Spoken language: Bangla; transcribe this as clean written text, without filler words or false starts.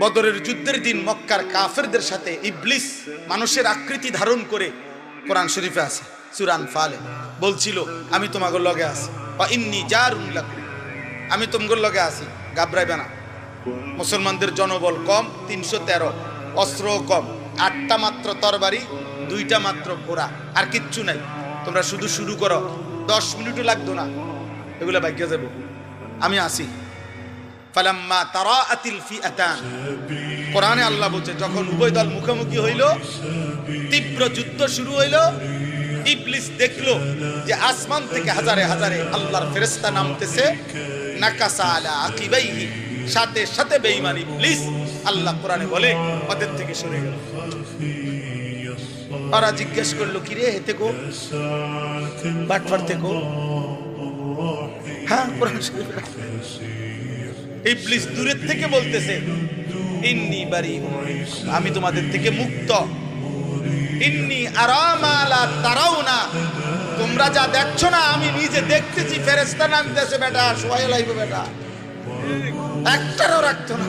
বদরের যুদ্ধের দিন মক্কার কাফেরদের সাথে ইবলিস মানুষের আকৃতি ধারণ করে, কোরআন শরীফে আছে সূরা আনফালে, বলছিল আমি তোমাগো লগে আছি, বা ইন্নী জারুন লাকুম, আমি তোমাগো লগে আছি, ঘাবড়াইবে না। মুসলমানদের জনবল কম, 313, অস্ত্র কম, 8টা মাত্র তরবারি, 2টা মাত্র ঘোড়া, আর কিচ্ছু নাই। তোমরা শুধু শুরু করো, 10 মিনিটও লাগতো না, এগুলা ভাগ্যে যাব, আমি আসি। ফালাম্মা তারাআতিল ফিআতান, কোরআনে আল্লাহ বলছে যখন উভয় দল মুখোমুখি হইল, তীব্র যুদ্ধ শুরু হইল, ইবলিস দেখলো যে আসমান থেকে হাজারে হাজারে আল্লাহর ফেরেশতা নামতেছে, নাকাসা আলা আকিবাইহি, সাথে সাথে বেঈমান ইবলিস, আল্লাহ কোরআনে বলে, ওদের থেকে সরে গেল। ওরা জিজ্ঞেস করলো কি রে হেতে গো, বাটফার থেকে, হ্যাঁ কোরআন শরীফে ইবলিস দূরের থেকে বলতেছে ইন্নী বারিউম মিনকুম, আমি তোমাদের থেকে মুক্ত। ইন্নী আরা মা লা তারাউনা, তোমরা যা দেখছো না আমি নিজে দেখতেছি, ফেরেশতা নামতেছে বেটা, সোয়াই লাইব বেটা, একটারও রাখতো না।